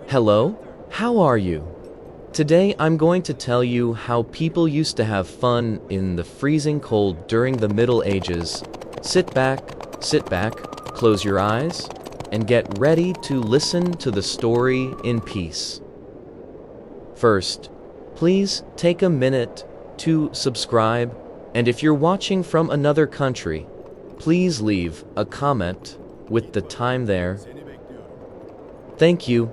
Hello, how are you? Today I'm going to tell you how people used to have fun in the freezing cold during the Middle Ages. Sit back, close your eyes, and get ready to listen to the story in peace. First, please take a minute to subscribe, and if you're watching from another country, please leave a comment with the time there. Thank you,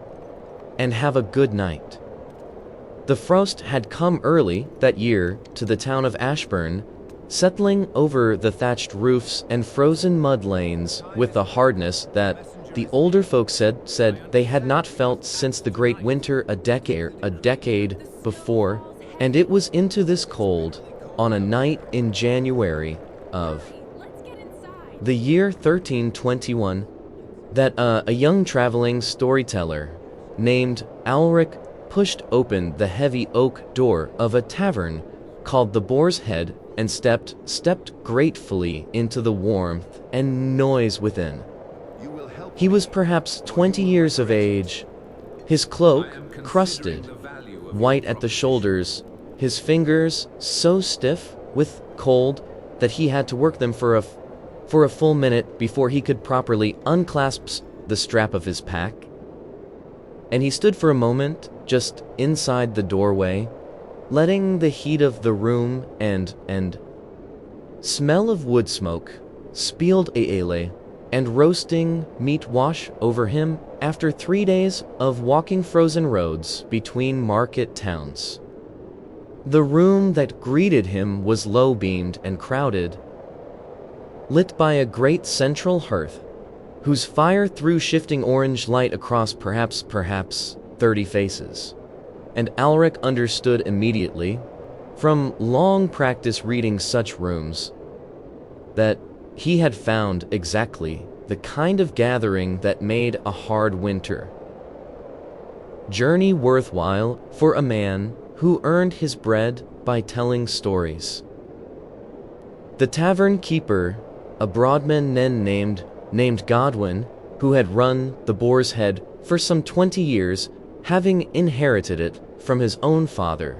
and have a good night. The frost had come early that year to the town of Ashburn, settling over the thatched roofs and frozen mud lanes with a hardness that the older folks said they had not felt since the great winter a decade before, and it was into this cold on a night in January of the year 1321 that a young traveling storyteller named Alric pushed open the heavy oak door of a tavern called the Boar's Head and stepped gratefully into the warmth and noise within. He was perhaps 20 years of age, his cloak crusted, white at the shoulders, his fingers so stiff with cold that he had to work them for a full minute before he could properly unclasp the strap of his pack. And he stood for a moment just inside the doorway, letting the heat of the room and smell of wood smoke, spilled ale, and roasting meat wash over him after 3 days of walking frozen roads between market towns. The room that greeted him was low-beamed and crowded, lit by a great central hearth, whose fire threw shifting orange light across perhaps 30 faces. And Alric understood immediately, from long practice reading such rooms, that he had found exactly the kind of gathering that made a hard winter journey worthwhile for a man who earned his bread by telling stories. The tavern keeper, a broadman named Godwin, who had run the Boar's Head for some 20 years, having inherited it from his own father,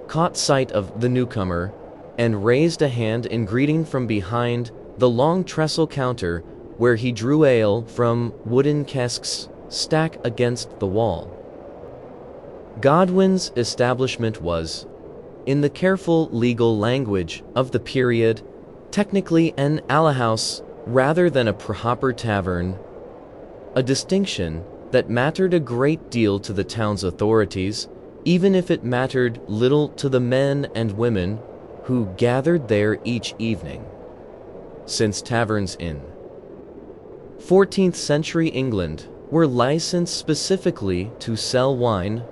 caught sight of the newcomer and raised a hand in greeting from behind the long trestle counter where he drew ale from wooden casks stacked against the wall. Godwin's establishment was, in the careful legal language of the period, technically an alehouse rather than a proper tavern, a distinction that mattered a great deal to the town's authorities, even if it mattered little to the men and women who gathered there each evening. Since taverns in 14th century England were licensed specifically to sell wine,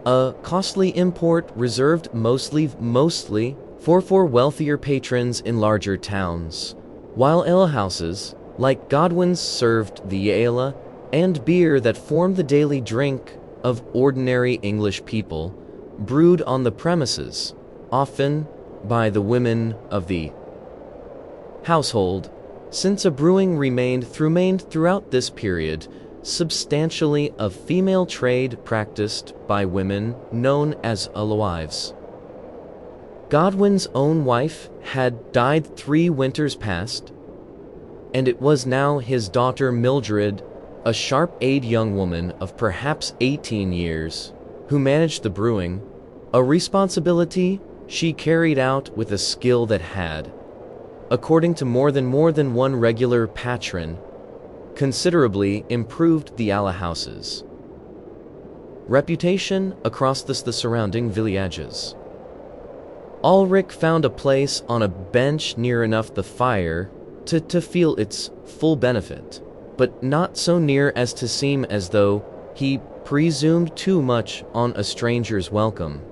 a costly import reserved mostly for wealthier patrons in larger towns, while alehouses like Godwin's served the ale and beer that formed the daily drink of ordinary English people, brewed on the premises, often by the women of the household, since a brewing remained throughout this period substantially a female trade practiced by women known as alewives. Godwin's own wife had died 3 winters past, and it was now his daughter Mildred, a sharp-eyed young woman of perhaps 18 years, who managed the brewing, a responsibility she carried out with a skill that had, according to more than one regular patron, considerably improved the alehouse's reputation across the surrounding villages. Ulrich found a place on a bench near enough the fire to feel its full benefit, but not so near as to seem as though he presumed too much on a stranger's welcome,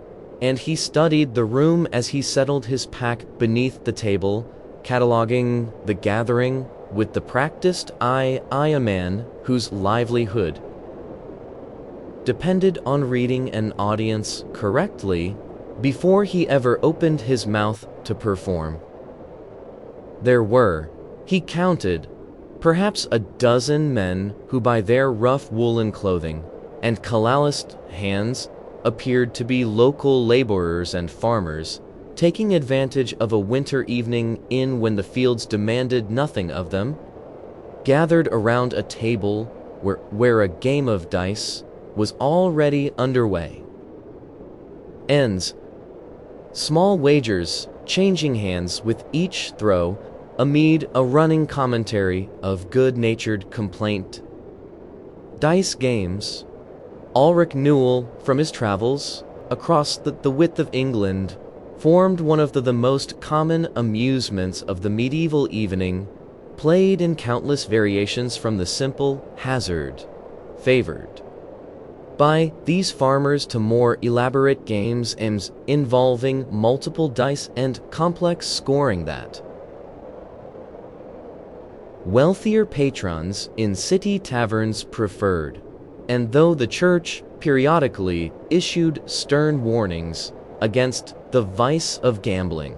and he studied the room as he settled his pack beneath the table, cataloging the gathering with the practiced eye a man whose livelihood depended on reading an audience correctly before he ever opened his mouth to perform. There were, he counted, perhaps a dozen men who by their rough woolen clothing and calloused hands appeared to be local laborers and farmers, taking advantage of a winter evening in when the fields demanded nothing of them, gathered around a table where a game of dice was already underway. Ends. Small wagers changing hands with each throw amid a running commentary of good-natured complaint. Dice games. Ulrich Newell, from his travels across the width of England, formed one of the most common amusements of the medieval evening, played in countless variations from the simple hazard, favored by these farmers to more elaborate games involving multiple dice and complex scoring that wealthier patrons in city taverns preferred. And though the church periodically issued stern warnings against the vice of gambling,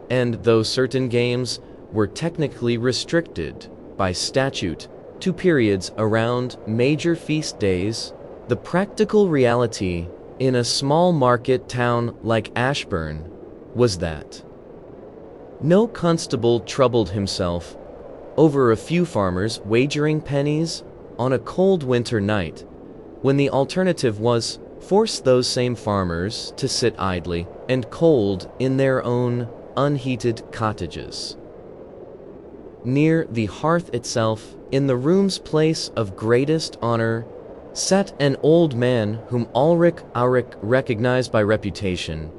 and though certain games were technically restricted by statute to periods around major feast days, the practical reality in a small market town like Ashburn was that no constable troubled himself over a few farmers wagering pennies on a cold winter night, when the alternative was force those same farmers to sit idly and cold in their own unheated cottages. Near the hearth itself, in the room's place of greatest honor, sat an old man whom Ulrich recognized by reputation,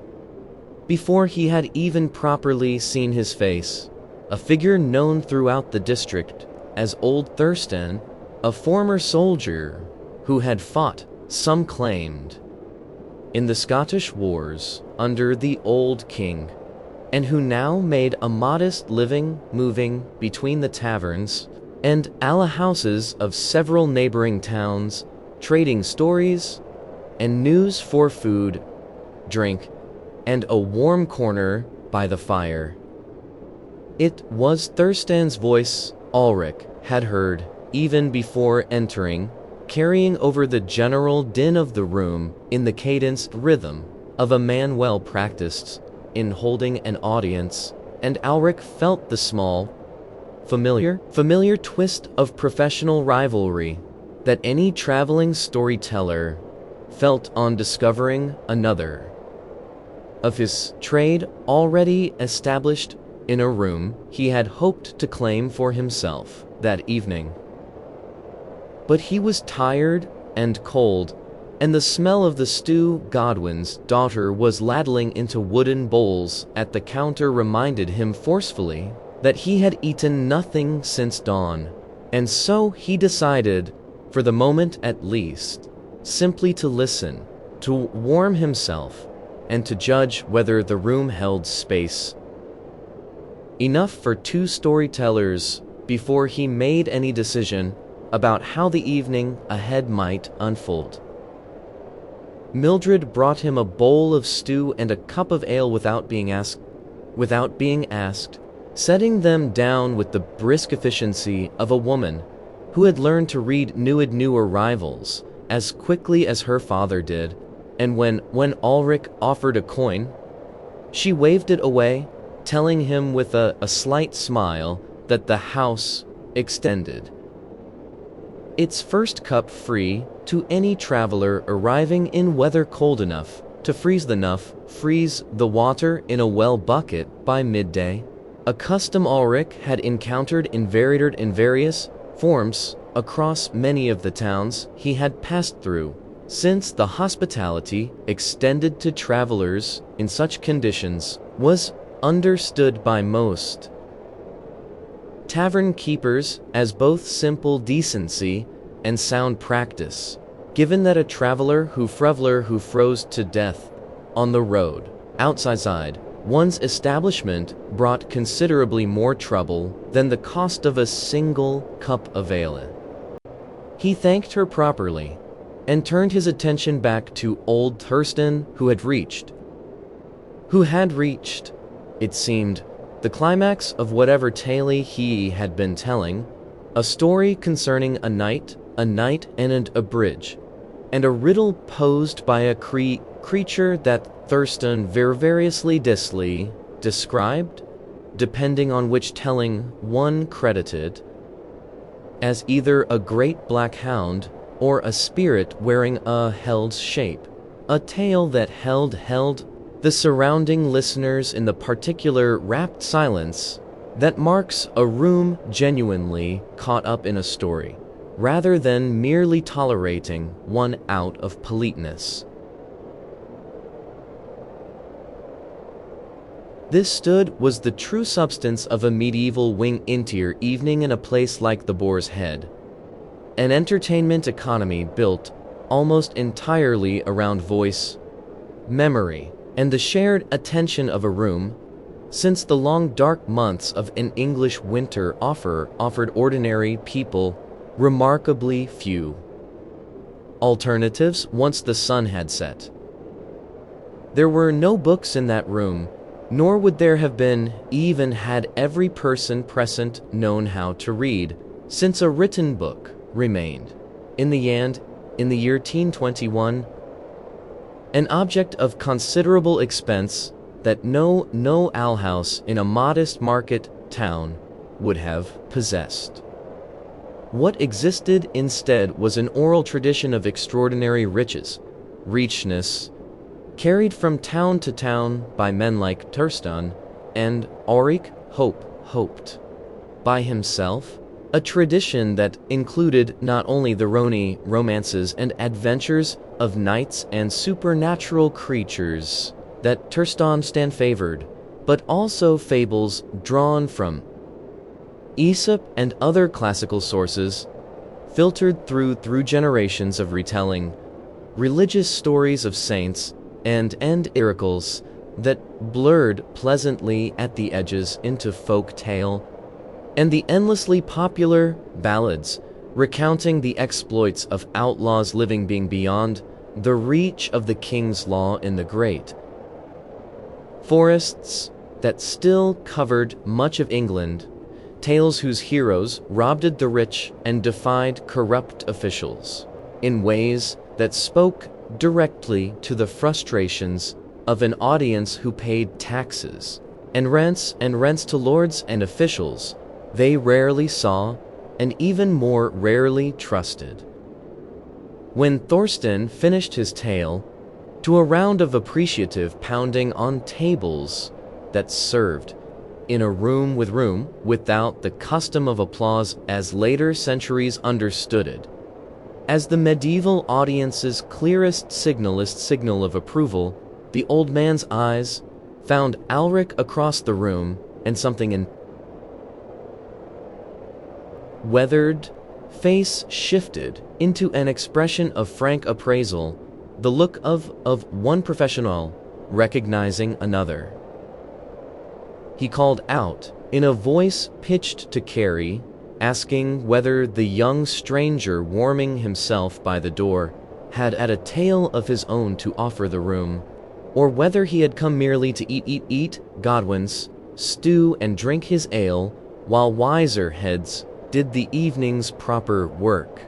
before he had even properly seen his face, a figure known throughout the district as Old Thurston, a former soldier who had fought, some claimed, in the Scottish wars under the old king, and who now made a modest living moving between the taverns and alehouses of several neighboring towns, trading stories and news for food, drink, and a warm corner by the fire. It was Thurston's voice Ulrich had heard even before entering, carrying over the general din of the room in the cadenced rhythm of a man well practiced in holding an audience, and Ulrich felt the small, familiar twist of professional rivalry that any traveling storyteller felt on discovering another of his trade already established in a room he had hoped to claim for himself that evening. But he was tired and cold, and the smell of the stew Godwin's daughter was ladling into wooden bowls at the counter reminded him forcefully that he had eaten nothing since dawn, and so he decided, for the moment at least, simply to listen, to warm himself, and to judge whether the room held space enough for two storytellers before he made any decision about how the evening ahead might unfold. Mildred brought him a bowl of stew and a cup of ale without being asked, setting them down with the brisk efficiency of a woman who had learned to read new arrivals as quickly as her father did, and when Ulrich offered a coin, she waved it away, telling him with a slight smile that the house extended its first cup free to any traveler arriving in weather cold enough to freeze the water in a well bucket by midday, a custom Ulrich had encountered in various forms across many of the towns he had passed through, since the hospitality extended to travelers in such conditions was understood by most tavern keepers as both simple decency and sound practice, given that a traveler who froze to death on the road outside one's establishment brought considerably more trouble than the cost of a single cup of ale. He thanked her properly and turned his attention back to Old Thurston, who had reached, it seemed, the climax of whatever tale he had been telling, a story concerning a knight and a bridge, and a riddle posed by a creature that Thurston variously described, depending on which telling one credited, as either a great black hound or a spirit wearing a hell's shape, a tale that held the surrounding listeners in the particular rapt silence that marks a room genuinely caught up in a story, rather than merely tolerating one out of politeness. This was the true substance of a medieval wing-interior evening in a place like the Boar's Head, an entertainment economy built almost entirely around voice, memory, and the shared attention of a room, since the long dark months of an English winter offered ordinary people remarkably few alternatives once the sun had set. There were no books in that room, nor would there have been even had every person present known how to read, since a written book remained, in the end, in the year 1821, an object of considerable expense that no alehouse in a modest market town would have possessed. What existed instead was an oral tradition of extraordinary richness, carried from town to town by men like Thurston and Ulrich hoped by himself, a tradition that included not only the romances and adventures of knights and supernatural creatures that Thurston favored, but also fables drawn from Aesop and other classical sources, filtered through generations of retelling, religious stories of saints and miracles that blurred pleasantly at the edges into folk tale, and the endlessly popular ballads recounting the exploits of outlaws living beyond the reach of the king's law in the great forests that still covered much of England, tales whose heroes robbed the rich and defied corrupt officials in ways that spoke directly to the frustrations of an audience who paid taxes and rents to lords and officials they rarely saw and even more rarely trusted. When Thurston finished his tale, to a round of appreciative pounding on tables that served in a room without the custom of applause as later centuries understood it, as the medieval audience's clearest signal of approval, the old man's eyes found Ulrich across the room, and something in weathered face shifted into an expression of frank appraisal, the look of one professional recognizing another. He called out, in a voice pitched to carry, asking whether the young stranger warming himself by the door had a tale of his own to offer the room, or whether he had come merely to eat Godwin's stew and drink his ale, while wiser heads did the evening's proper work.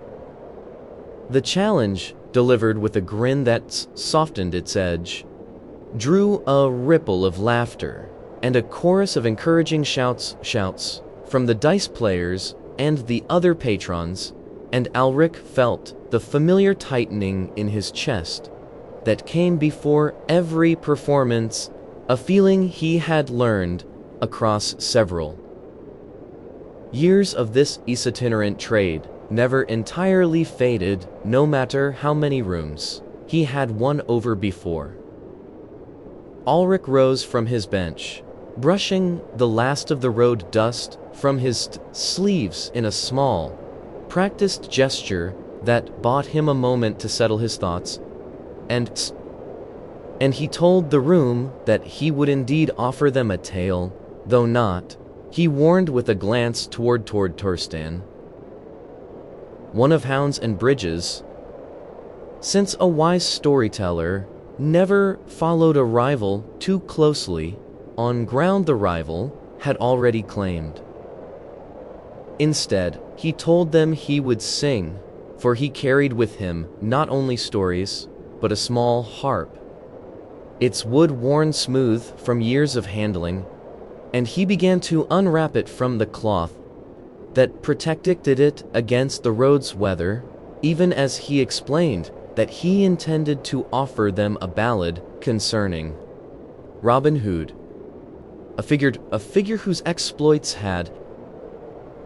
The challenge, delivered with a grin that softened its edge, drew a ripple of laughter and a chorus of encouraging shouts from the dice players and the other patrons, and Ulrich felt the familiar tightening in his chest that came before every performance, a feeling he had learned across several years of this itinerant trade, never entirely faded, no matter how many rooms he had won over before. Ulrich rose from his bench, brushing the last of the road dust from his sleeves in a small, practiced gesture that bought him a moment to settle his thoughts, and he told the room that he would indeed offer them a tale, though not, he warned with a glance toward Thurston, one of hounds and bridges, since a wise storyteller never followed a rival too closely on ground the rival had already claimed. Instead, he told them he would sing for he carried with him not only stories, but a small harp. Its wood worn smooth from years of handling, and he began to unwrap it from the cloth that protected it against the road's weather, even as he explained that he intended to offer them a ballad concerning Robin Hood, a figure whose exploits had,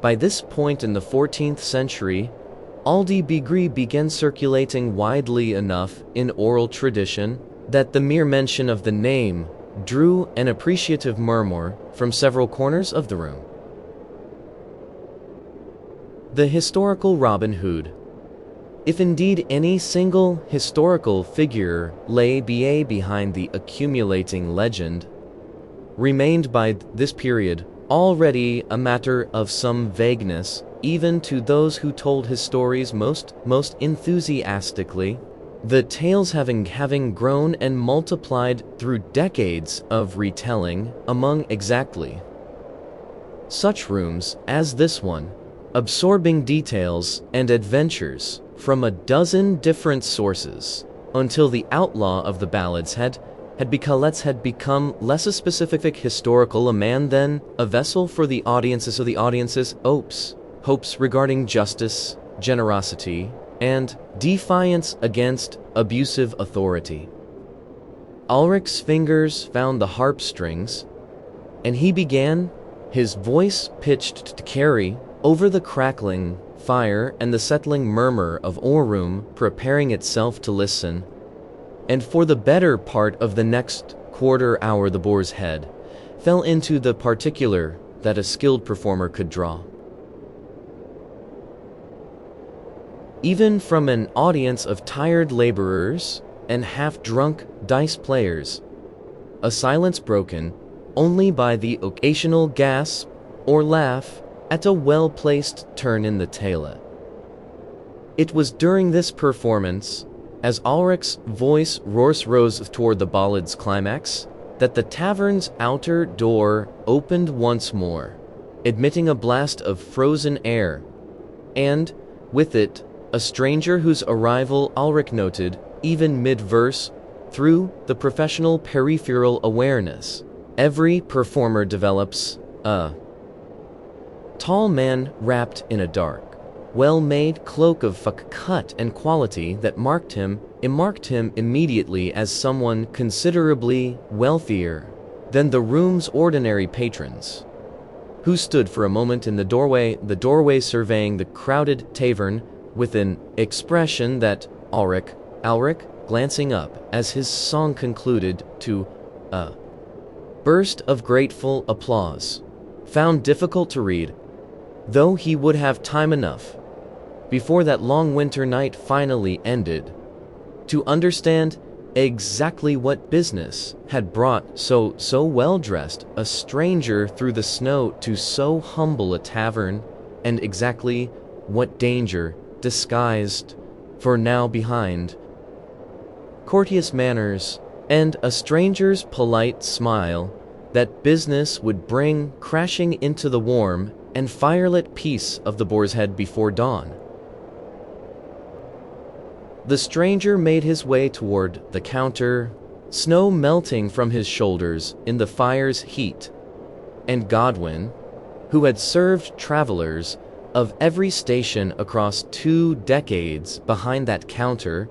by this point in the 14th century, already began circulating widely enough in oral tradition that the mere mention of the name drew an appreciative murmur from several corners of the room. The historical Robin Hood, if indeed any single historical figure lay behind the accumulating legend, remained by this period already a matter of some vagueness, even to those who told his stories most enthusiastically, the tales having grown and multiplied through decades of retelling among exactly such rooms as this one, absorbing details and adventures from a dozen different sources, until the outlaw of the ballads had become less a specific historical a man than a vessel for the audience's hopes regarding justice, generosity, and defiance against abusive authority. Ulrich's fingers found the harp strings, and he began, his voice pitched to carry over the crackling fire and the settling murmur of Orroom preparing itself to listen, and for the better part of the next quarter hour the boar's head fell into the particular that a skilled performer could draw. Even from an audience of tired laborers and half-drunk dice players, a silence broken only by the occasional gasp or laugh at a well-placed turn in the tale. It was during this performance, as Ulrich's voice rose toward the ballad's climax, that the tavern's outer door opened once more, admitting a blast of frozen air, and, with it, a stranger whose arrival Ulrich noted, even mid-verse, through the professional peripheral awareness every performer develops, a tall man wrapped in a dark, well-made cloak of cut and quality that marked him immediately as someone considerably wealthier than the room's ordinary patrons, who stood for a moment in the doorway surveying the crowded tavern with an expression that Ulrich, glancing up as his song concluded to a burst of grateful applause, found difficult to read, though he would have time enough, before that long winter night finally ended, to understand exactly what business had brought so well-dressed a stranger through the snow to so humble a tavern, and exactly what danger disguised for now behind courteous manners and a stranger's polite smile that business would bring crashing into the warm and firelit peace of the Boar's Head before dawn. The stranger made his way toward the counter, snow melting from his shoulders in the fire's heat, and Godwin, who had served travelers of every station across 2 decades behind that counter,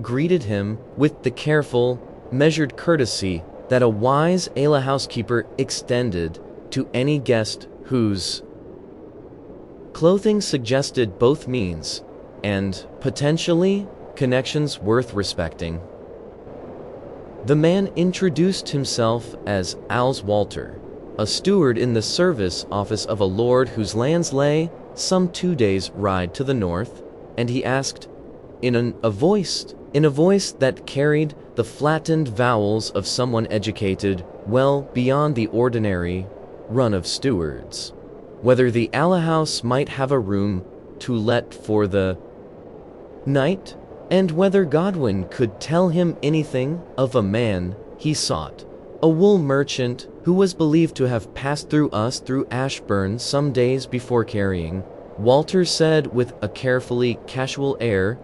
greeted him with the careful, measured courtesy that a wise alehousekeeper extended to any guest whose clothing suggested both means and, potentially, connections worth respecting. The man introduced himself as Als Walter, a steward in the service office of a lord whose lands lay some 2 days' ride to the north, and he asked, in a voice that carried the flattened vowels of someone educated well beyond the ordinary run of stewards, whether the alehouse might have a room to let for the night, and whether Godwin could tell him anything of a man he sought, a wool merchant who was believed to have passed through Ashburn some days before carrying Walter said with a carefully casual air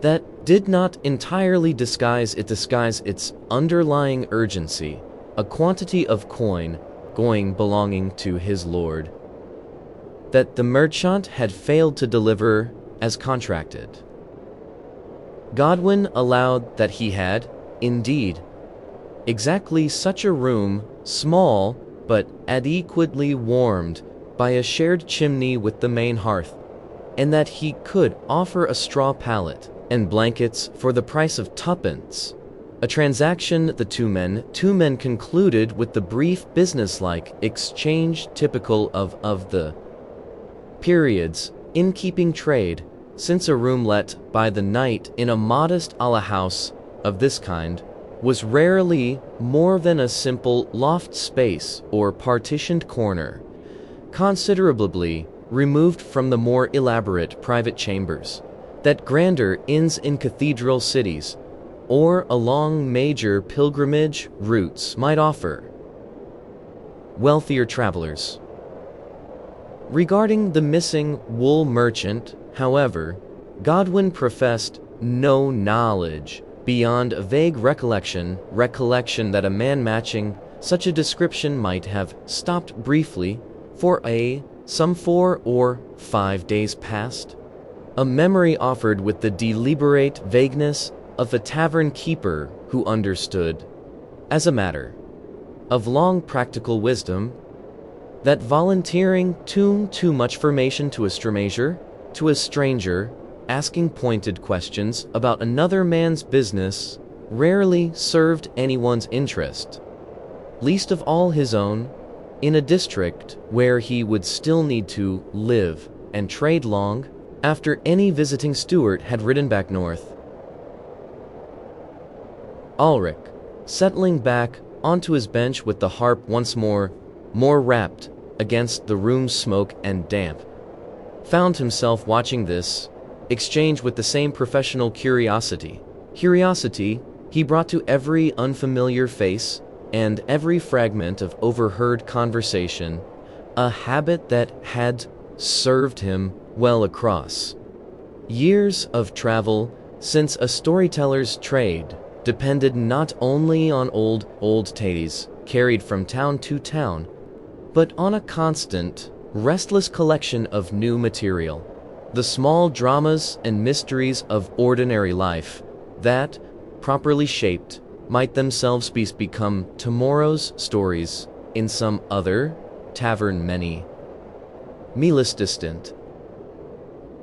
that did not entirely disguise its underlying urgency, a quantity of coin going belonging to his lord, that the merchant had failed to deliver as contracted. Godwin allowed that he had, indeed, exactly such a room, small but adequately warmed by a shared chimney with the main hearth, and that he could offer a straw pallet and blankets for the price of twopence, a transaction the two men concluded with the brief businesslike exchange typical of the period's innkeeping trade, since a room let by the night in a modest house of this kind was rarely more than a simple loft space or partitioned corner, considerably removed from the more elaborate private chambers that grander inns in cathedral cities or along major pilgrimage routes might offer wealthier travelers. Regarding the missing wool merchant, however, Godwin professed no knowledge beyond a vague recollection that a man matching such a description might have stopped briefly for some 4 or 5 days past, a memory offered with the deliberate vagueness of a tavern keeper who understood, as a matter of long practical wisdom, that volunteering too much information to a stranger, asking pointed questions about another man's business, rarely served anyone's interest, least of all his own, in a district where he would still need to live and trade long after any visiting steward had ridden back north. Ulrich, settling back onto his bench with the harp once more wrapped against the room's smoke and damp, found himself watching this exchange with the same professional curiosity he brought to every unfamiliar face and every fragment of overheard conversation, a habit that had served him well across years of travel, since a storyteller's trade depended not only on old tales carried from town to town, but on a constant, restless collection of new material, the small dramas and mysteries of ordinary life that, properly shaped, might themselves become tomorrow's stories in some other tavern many miles distant.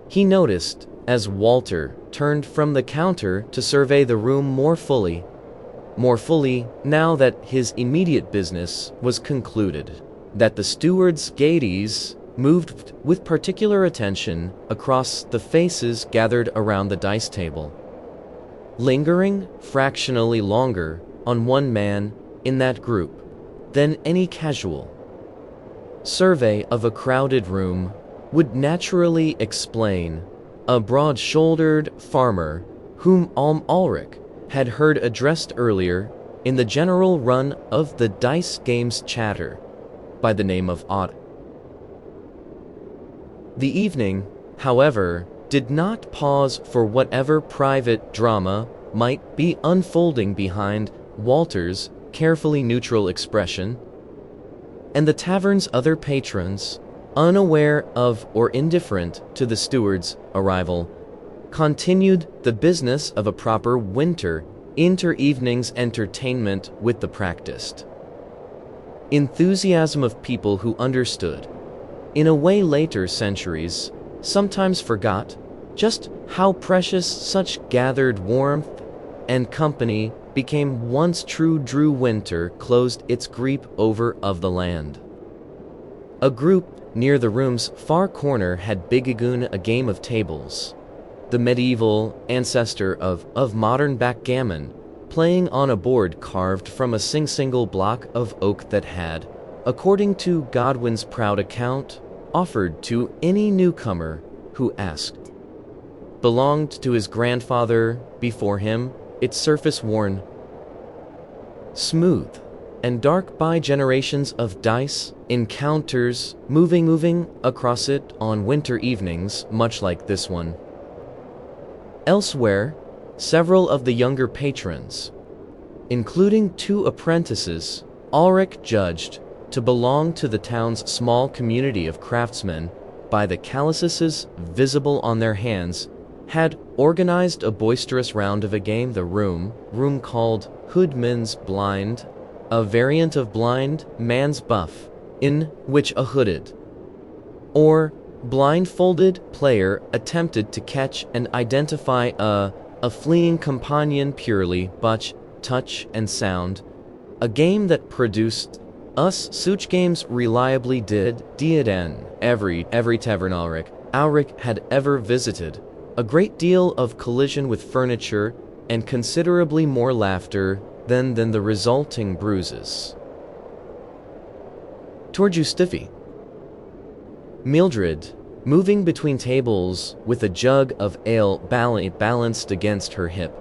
He noticed, as Walter turned from the counter to survey the room more fully now that his immediate business was concluded, that the steward's gaze moved with particular attention across the faces gathered around the dice table, lingering fractionally longer on one man in that group than any casual survey of a crowded room would naturally explain. A broad-shouldered farmer whom Ulrich had heard addressed earlier in the general run of the dice game's chatter by the name of Ott. The evening, however, did not pause for whatever private drama might be unfolding behind Walter's carefully neutral expression, and the tavern's other patrons, unaware of or indifferent to the steward's arrival, continued the business of a proper winter inter-evening's entertainment with the practiced enthusiasm of people who understood, in a way later centuries sometimes forgot, just how precious such gathered warmth and company became once true winter closed its grip over of the land. A group near the room's far corner had begun a game of tables, the medieval ancestor of modern backgammon, playing on a board carved from a single block of oak that had, according to Godwin's proud account, offered to any newcomer who asked, belonged to his grandfather before him, its surface worn smooth and dark by generations of dice, encounters, moving across it on winter evenings, much like this one. Elsewhere, several of the younger patrons, including 2 apprentices, Ulrich judged to belong to the town's small community of craftsmen by the calluses visible on their hands, had organized a boisterous round of a game, the room called Hoodman's Blind, a variant of Blind Man's Buff, in which a hooded or blindfolded player attempted to catch and identify a fleeing companion purely by touch and sound, a game that produced us such games reliably did in every tavern Ulrich had ever visited, a great deal of collision with furniture and considerably more laughter than the resulting bruises. Toward you, Stiffy. Mildred, moving between tables with a jug of ale balanced against her hip,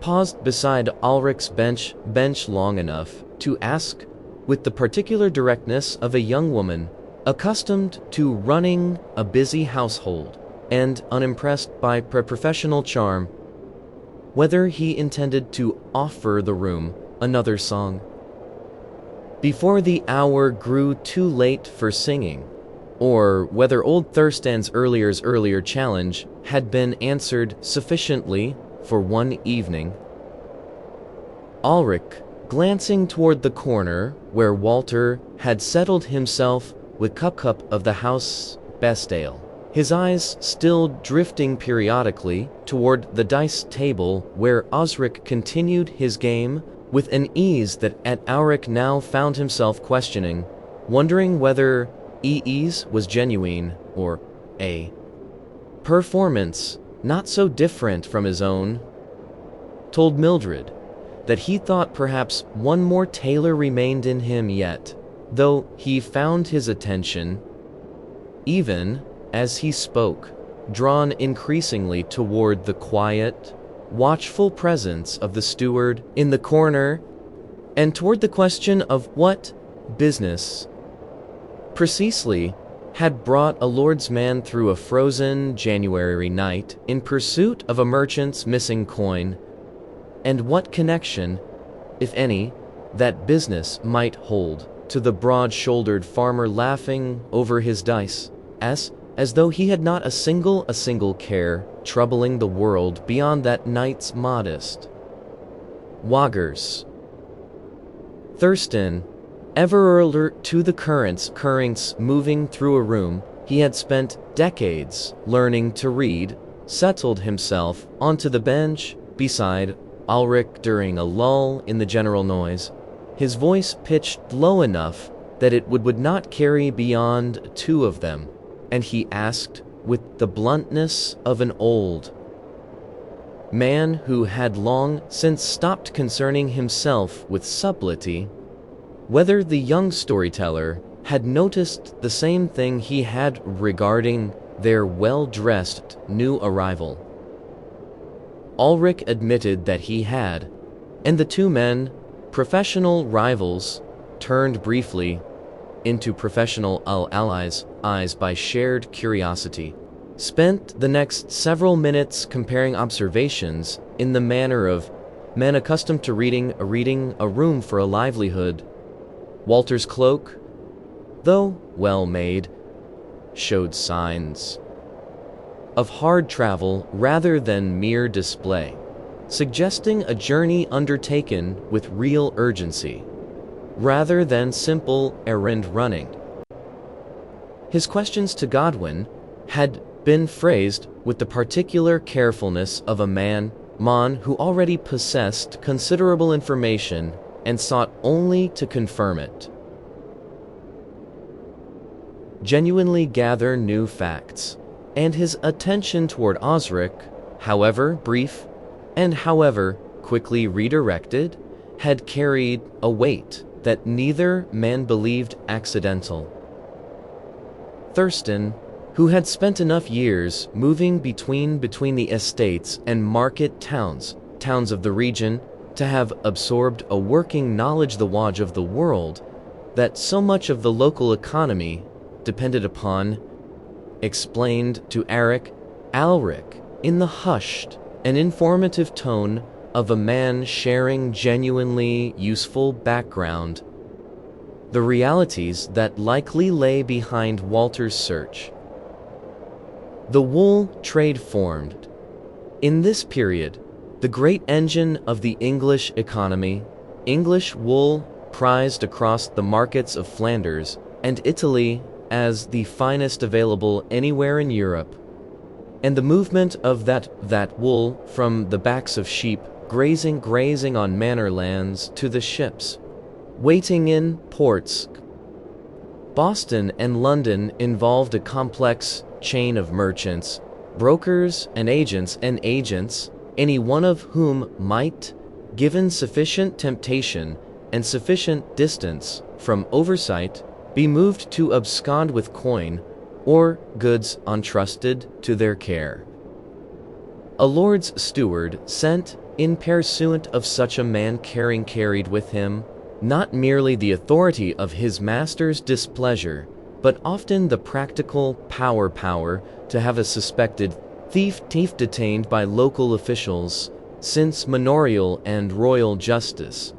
paused beside Ulrich's bench long enough to ask, with the particular directness of a young woman accustomed to running a busy household and unimpressed by professional charm, whether he intended to offer the room another song before the hour grew too late for singing, or whether old Thurstan's earlier challenge had been answered sufficiently for one evening. Ulrich, glancing toward the corner where Walter had settled himself with cup of the house best ale, his eyes still drifting periodically toward the dice table where Osric continued his game with an ease that Ulrich now found himself questioning, wondering whether ease was genuine or a performance not so different from his own, told Mildred that he thought perhaps one more tailor remained in him yet, though he found his attention, even as he spoke, drawn increasingly toward the quiet, watchful presence of the steward in the corner, and toward the question of what business precisely had brought a lord's man through a frozen January night in pursuit of a merchant's missing coin, and what connection, if any, that business might hold to the broad-shouldered farmer laughing over his dice, as though he had not a single care troubling the world beyond that night's modest wagers. Thurston, ever alert to the currents moving through a room he had spent decades learning to read, settled himself onto the bench beside Ulrich during a lull in the general noise, his voice pitched low enough that it would not carry beyond 2 of them, and he asked with the bluntness of an old man who had long since stopped concerning himself with subtlety, whether the young storyteller had noticed the same thing he had regarding their well-dressed new arrival. Ulrich admitted that he had, and the 2 men, professional rivals, turned briefly into professional allies by shared curiosity, spent the next several minutes comparing observations in the manner of men accustomed to reading a room for a livelihood. Walter's cloak, though well made, showed signs of hard travel rather than mere display, suggesting a journey undertaken with real urgency, rather than simple errand running. His questions to Godwin had been phrased with the particular carefulness of a man who already possessed considerable information and sought only to confirm it. Genuinely gather new facts, and his attention toward Osric, however brief and however quickly redirected, had carried a weight that neither man believed accidental. Thurston, who had spent enough years moving between the estates and market towns of the region to have absorbed a working knowledge the wage of the world that so much of the local economy depended upon, explained to Eric Alric in the hushed and informative tone of a man sharing genuinely useful background, the realities that likely lay behind Walter's search. The wool trade formed. In this period, the great engine of the English economy, English wool prized across the markets of Flanders and Italy as the finest available anywhere in Europe, and the movement of that wool from the backs of sheep grazing on manor lands to the ships waiting in ports. Boston and London involved a complex chain of merchants, brokers and agents, any one of whom might, given sufficient temptation and sufficient distance from oversight, be moved to abscond with coin or goods entrusted to their care. A lord's steward sent in pursuit of such a man carried with him not merely the authority of his master's displeasure, but often the practical power to have a suspected thief detained by local officials, since manorial and royal justice,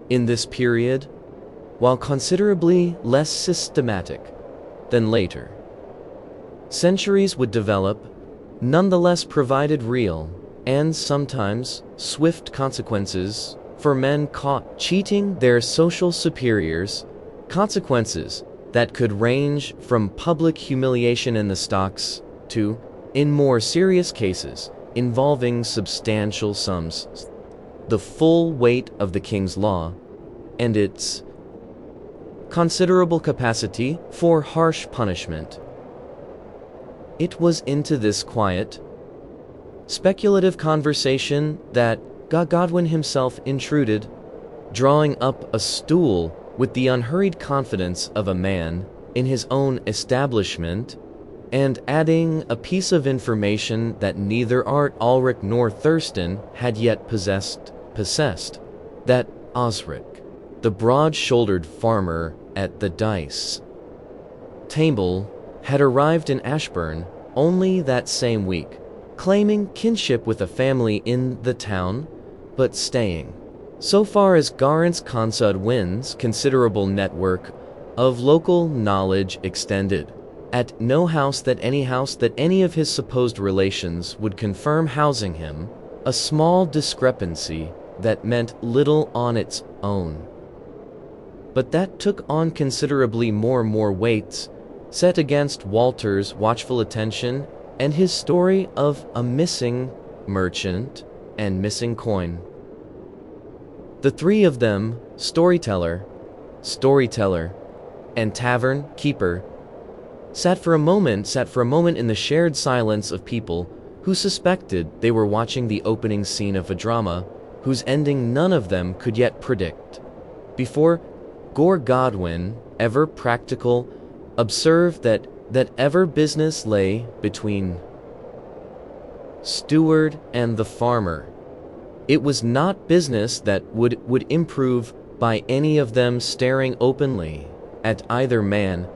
in this period, while considerably less systematic than later centuries would develop, nonetheless provided real and sometimes swift consequences for men caught cheating their social superiors, consequences that could range from public humiliation in the stocks to, in more serious cases involving substantial sums, the full weight of the king's law and its considerable capacity for harsh punishment. It was into this quiet, speculative conversation that Godwin himself intruded, drawing up a stool with the unhurried confidence of a man in his own establishment, and adding a piece of information that neither Art Ulrich nor Thurston had yet possessed, that Osric, the broad-shouldered farmer at the dice table, had arrived in Ashburn only that same week, claiming kinship with a family in the town, but staying, so far as Garance Consud wins considerable network of local knowledge extended, at no house that any of his supposed relations would confirm housing him, a small discrepancy that meant little on its own, but that took on considerably more weights set against Walter's watchful attention and his story of a missing merchant and missing coin. The three of them, storyteller, and tavern keeper, sat for a moment in the shared silence of people who suspected they were watching the opening scene of a drama whose ending none of them could yet predict, before Godwin, ever practical, observed that ever business lay between steward and the farmer. It was not business that would improve by any of them staring openly at either man,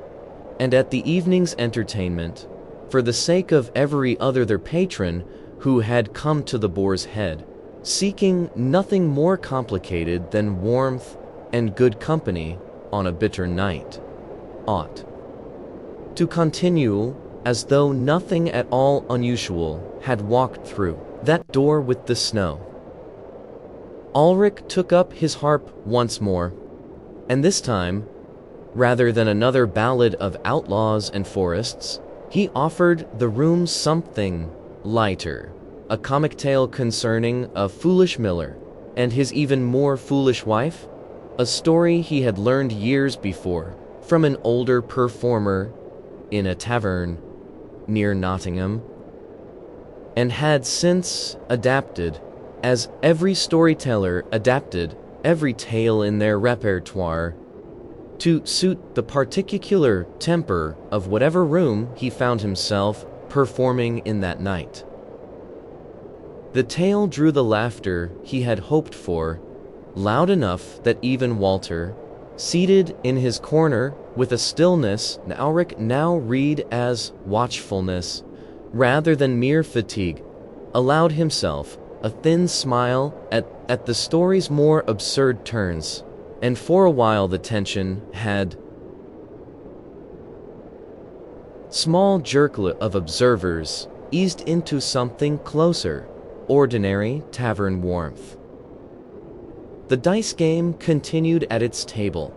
and at the evening's entertainment, for the sake of every other their patron who had come to the Boar's Head, seeking nothing more complicated than warmth and good company on a bitter night, ought to continue as though nothing at all unusual had walked through that door with the snow. Ulrich took up his harp once more, and this time, rather than another ballad of outlaws and forests, he offered the room something lighter, a comic tale concerning a foolish miller and his even more foolish wife, a story he had learned years before from an older performer in a tavern near Nottingham, and had since adapted, as every storyteller adapted every tale in their repertoire, to suit the particular temper of whatever room he found himself performing in that night. The tale drew the laughter he had hoped for loud enough that even Walter, seated in his corner with a stillness Auric now read as watchfulness rather than mere fatigue, allowed himself a thin smile at the story's more absurd turns, and for a while the tension had small jerklet of observers eased into something closer, ordinary tavern warmth. The dice game continued at its table.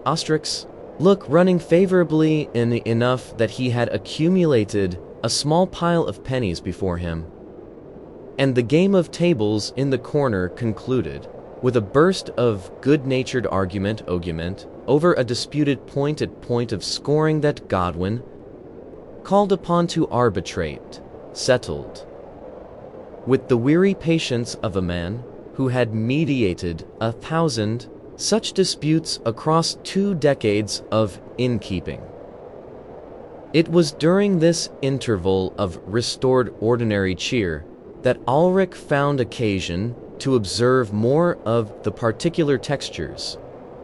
Ostrix, look running favorably enough that he had accumulated a small pile of pennies before him. And the game of tables in the corner concluded with a burst of good-natured argument over a disputed point of scoring that Godwin, called upon to arbitrate, settled. With the weary patience of a man who had mediated 1,000 such disputes across 2 decades of innkeeping. It was during this interval of restored ordinary cheer that Ulrich found occasion to observe more of the particular textures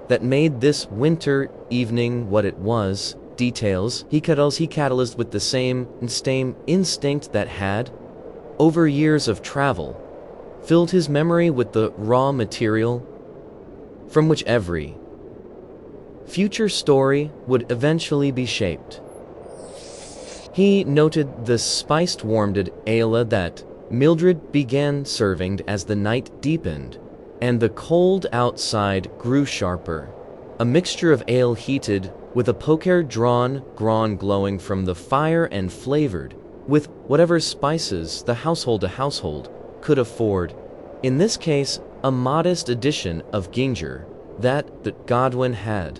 that made this winter evening what it was, details he catalyzed with the same instinct that had, over years of travel, filled his memory with the raw material from which every future story would eventually be shaped. He noted the spiced warmed ale that Mildred began serving as the night deepened and the cold outside grew sharper, a mixture of ale heated with a poker drawn glowing from the fire and flavored with whatever spices the household could afford, in this case a modest addition of ginger that Godwin had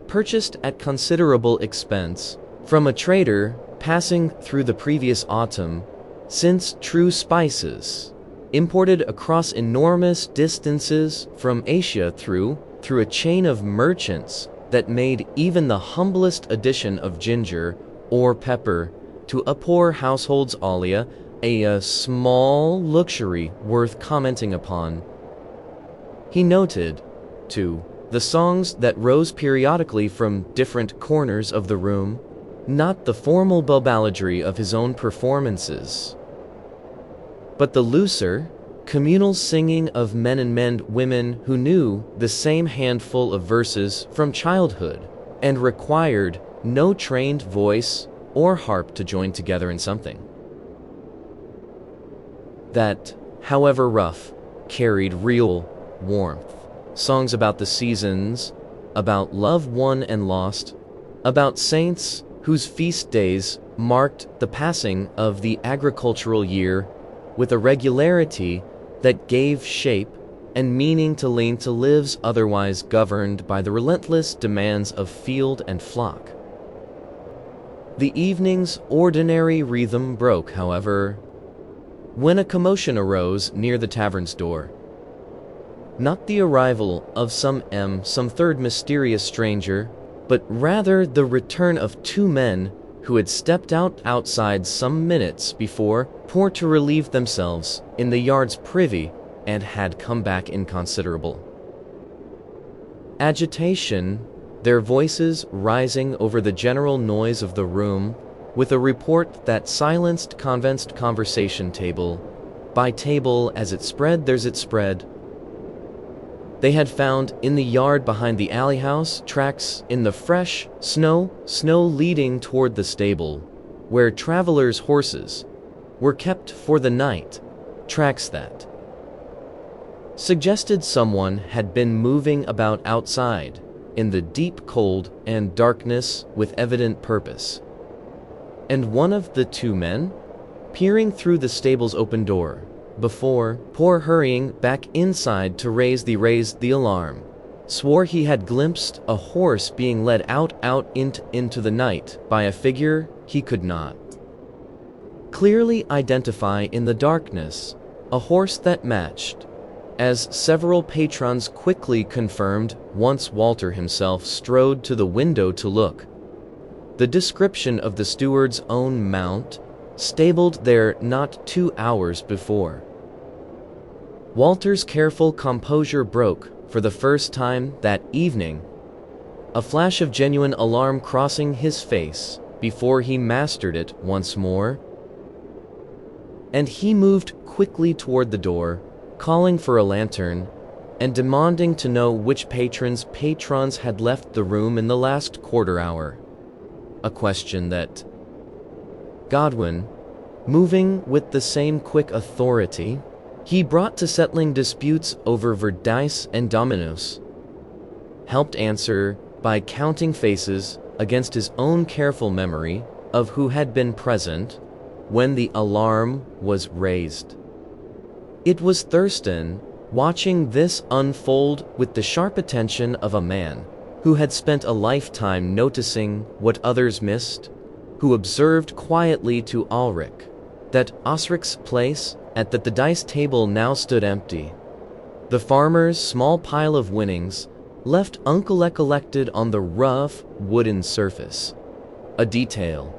purchased at considerable expense from a trader passing through the previous autumn, since true spices, imported across enormous distances from Asia through a chain of merchants that made even the humblest addition of ginger or pepper to a poor household's alia a small luxury worth commenting upon. He noted, too, the songs that rose periodically from different corners of the room, not the formal balladry of his own performances, but the looser, communal singing of men and women who knew the same handful of verses from childhood and required no trained voice or harp to join together in something that, however rough, carried real warmth. Songs about the seasons, about love won and lost, about saints whose feast days marked the passing of the agricultural year with a regularity that gave shape and meaning to lives otherwise governed by the relentless demands of field and flock. The evening's ordinary rhythm broke, however, when a commotion arose near the tavern's door. Not the arrival of some third mysterious stranger, but rather the return of 2 men who had stepped outside some minutes before to relieve themselves in the yard's privy and had come back in considerable agitation, their voices rising over the general noise of the room, with a report that silenced conversation table by table as it spread. They had found in the yard behind the alley house tracks in the fresh snow leading toward the stable, where travelers' horses were kept for the night, tracks that suggested someone had been moving about outside in the deep cold and darkness with evident purpose. And one of the 2 men, peering through the stable's open door, before hurrying back inside to raise the alarm, swore he had glimpsed a horse being led out into the night by a figure he could not clearly identify in the darkness, a horse that matched, as several patrons quickly confirmed once Walter himself strode to the window to look, the description of the steward's own mount, stabled there not 2 hours before. Walter's careful composure broke for the first time that evening, a flash of genuine alarm crossing his face before he mastered it once more. And he moved quickly toward the door, calling for a lantern and demanding to know which patrons had left the room in the last quarter hour. A question that Godwin, moving with the same quick authority he brought to settling disputes over dice and dominoes, helped answer by counting faces against his own careful memory of who had been present when the alarm was raised. It was Thurston, watching this unfold with the sharp attention of a man who had spent a lifetime noticing what others missed, who observed quietly to Ulrich that Osric's place at the dice table now stood empty. The farmer's small pile of winnings left uncollected on the rough wooden surface, a detail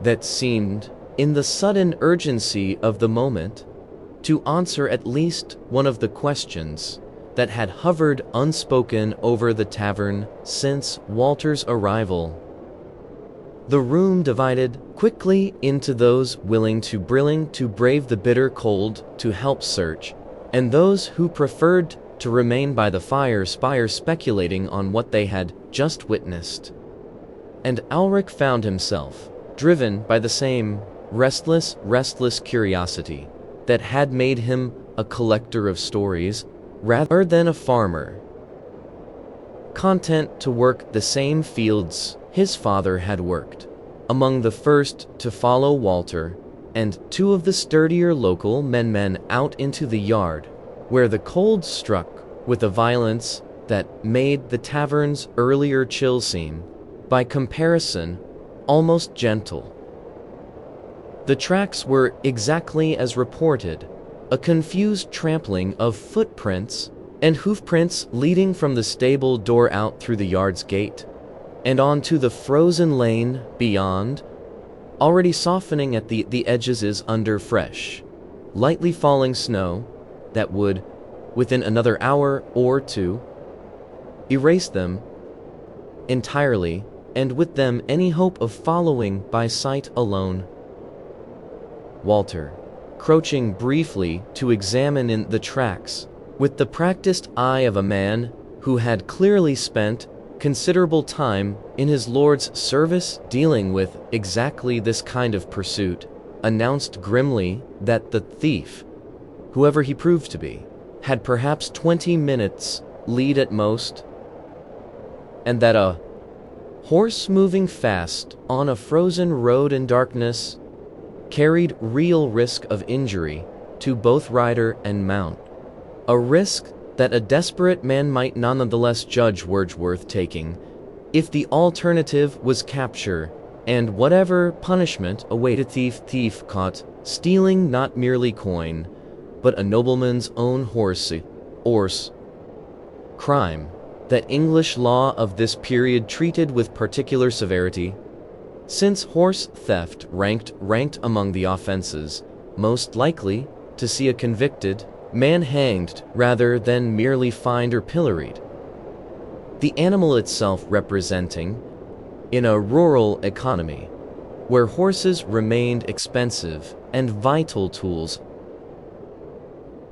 that seemed, in the sudden urgency of the moment, to answer at least one of the questions that had hovered unspoken over the tavern since Walter's arrival. The room divided quickly into those willing to brave the bitter cold to help search, and those who preferred to remain by the fire speculating on what they had just witnessed. And Ulrich found himself driven by the same restless curiosity that had made him a collector of stories rather than a farmer, content to work the same fields his father had worked, among the first to follow Walter and two of the sturdier local men out into the yard, where the cold struck with a violence that made the tavern's earlier chill seem, by comparison, almost gentle. The tracks were exactly as reported, a confused trampling of footprints and hoofprints leading from the stable door out through the yard's gate and onto the frozen lane beyond, already softening at the edges under fresh, lightly falling snow that would, within another hour or two, erase them entirely, and with them any hope of following by sight alone. Walter, crouching briefly to examine in the tracks, with the practiced eye of a man who had clearly spent considerable time in his lord's service dealing with exactly this kind of pursuit, announced grimly that the thief, whoever he proved to be, had perhaps 20 minutes lead at most, and that a horse moving fast on a frozen road in darkness carried real risk of injury to both rider and mount, a risk that a desperate man might nonetheless judge worth taking if the alternative was capture and whatever punishment awaited thief caught stealing not merely coin, but a nobleman's own horse, crime that English law of this period treated with particular severity, since horse theft ranked among the offenses most likely to see a convicted man hanged rather than merely fined or pilloried. The animal itself representing, in a rural economy, where horses remained expensive and vital tools,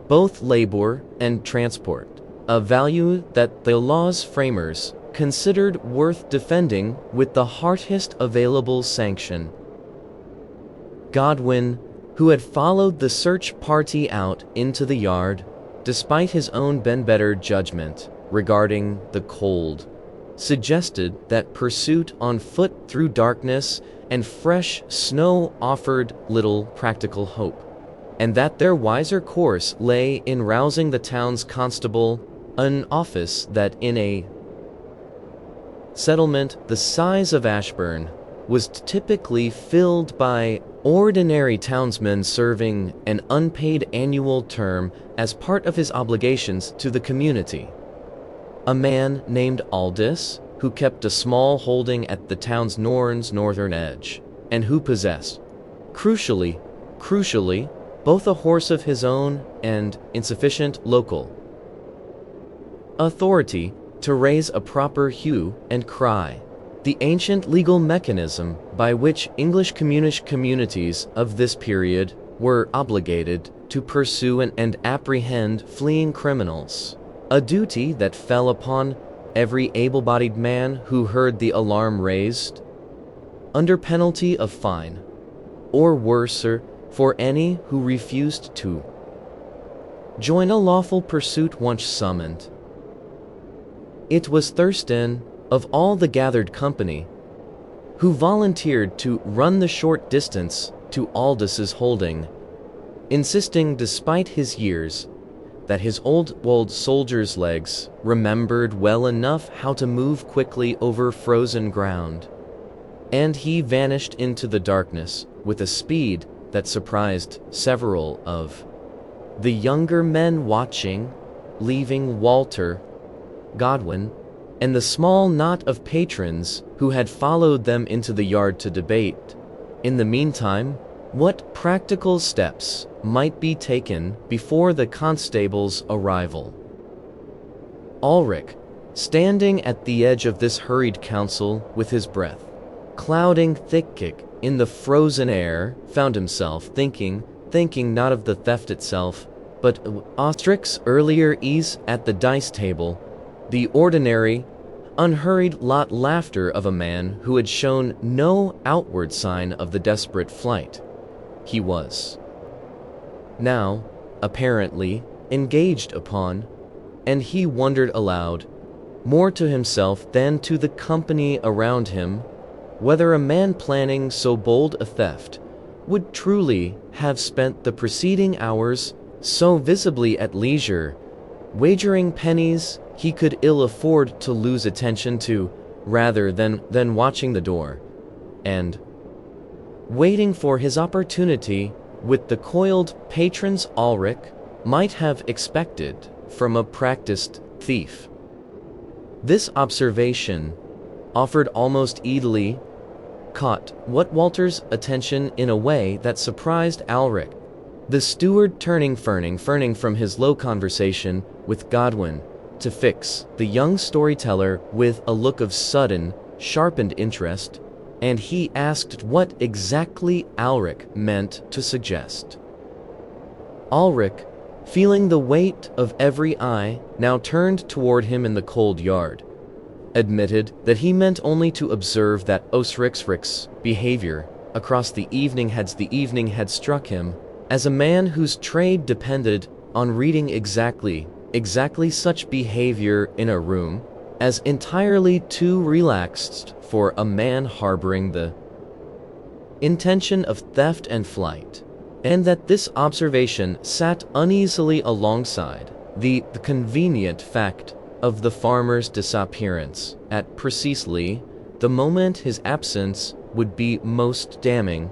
both labor and transport, a value that the law's framers considered worth defending with the heartiest available sanction. Godwin, who had followed the search party out into the yard, despite his own better judgment regarding the cold, suggested that pursuit on foot through darkness and fresh snow offered little practical hope, and that their wiser course lay in rousing the town's constable, an office that in a settlement the size of Ashburn was typically filled by ordinary townsmen serving an unpaid annual term as part of his obligations to the community. A man named Aldous, who kept a small holding at the town's northern edge, and who possessed, crucially, both a horse of his own and insufficient local authority to raise a proper hue and cry. The ancient legal mechanism by which English communities of this period were obligated to pursue and apprehend fleeing criminals, a duty that fell upon every able-bodied man who heard the alarm raised, under penalty of fine, or worser, for any who refused to join a lawful pursuit once summoned. It was Thurston, of all the gathered company, who volunteered to run the short distance to Aldous' holding, insisting despite his years that his old soldier's legs remembered well enough how to move quickly over frozen ground. And he vanished into the darkness with a speed that surprised several of the younger men watching, leaving Walter, Godwin, and the small knot of patrons who had followed them into the yard to debate, in the meantime, what practical steps might be taken before the constable's arrival. Ulrich, standing at the edge of this hurried council with his breath clouding thick in the frozen air, found himself thinking not of the theft itself, but of Ostrich's earlier ease at the dice table, the ordinary, unhurried laughter of a man who had shown no outward sign of the desperate flight he was now, apparently, engaged upon, and he wondered aloud, more to himself than to the company around him, whether a man planning so bold a theft would truly have spent the preceding hours so visibly at leisure, wagering pennies he could ill afford to lose attention to, rather than watching the door, and waiting for his opportunity with the coiled patrons Ulrich might have expected from a practiced thief. This observation, offered almost easily, caught Walter's attention in a way that surprised Ulrich. The steward turning from his low conversation with Godwin to fix the young storyteller with a look of sudden, sharpened interest, and he asked what exactly Ulrich meant to suggest. Ulrich, feeling the weight of every eye now turned toward him in the cold yard, admitted that he meant only to observe that Ostrich's behavior across the evening had struck him as a man whose trade depended on reading exactly such behavior in a room as entirely too relaxed for a man harboring the intention of theft and flight, and that this observation sat uneasily alongside the convenient fact of the farmer's disappearance at precisely the moment his absence would be most damning.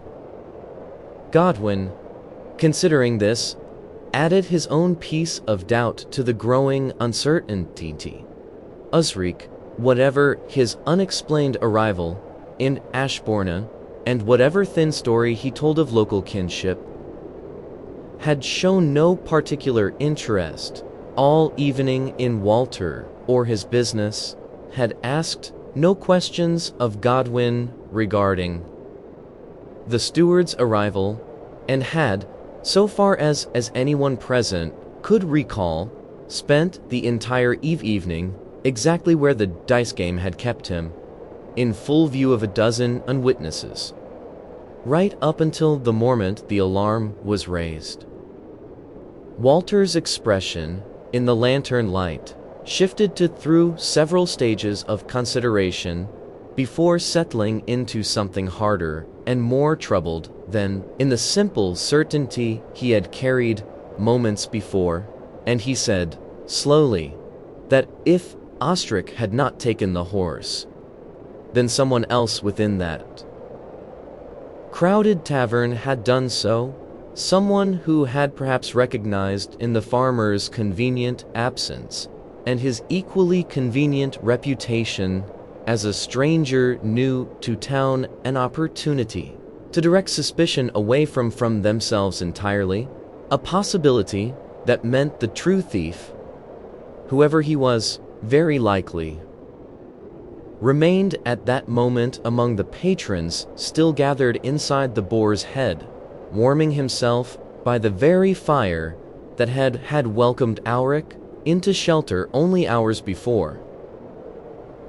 Godwin, considering this, added his own piece of doubt to the growing uncertainty. Ostrich, whatever his unexplained arrival in Ashbourne, and whatever thin story he told of local kinship, had shown no particular interest all evening in Walter or his business, had asked no questions of Godwin regarding the steward's arrival, and had, so far as anyone present could recall, spent the entire evening exactly where the dice game had kept him, in full view of a dozen witnesses, right up until the moment the alarm was raised. Walter's expression, in the lantern light, shifted through several stages of consideration before settling into something harder and more troubled than in the simple certainty he had carried moments before, and he said, slowly, that if Ostrich had not taken the horse, then someone else within that crowded tavern had done so, someone who had perhaps recognized in the farmer's convenient absence and his equally convenient reputation as a stranger new to town an opportunity to direct suspicion away from themselves entirely, A possibility that meant the true thief, whoever he was, very likely remained at that moment among the patrons still gathered inside the boar's head, warming himself by the very fire that had welcomed Auric into shelter only hours before,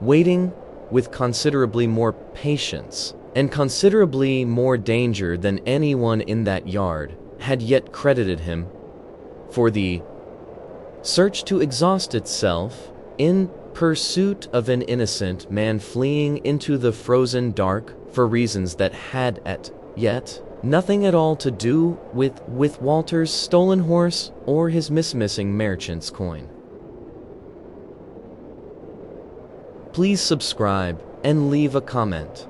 waiting with considerably more patience and considerably more danger than anyone in that yard had yet credited him, for the search to exhaust itself in pursuit of an innocent man fleeing into the frozen dark for reasons that had as yet nothing at all to do with Walter's stolen horse or his missing merchant's coin. Please subscribe and leave a comment.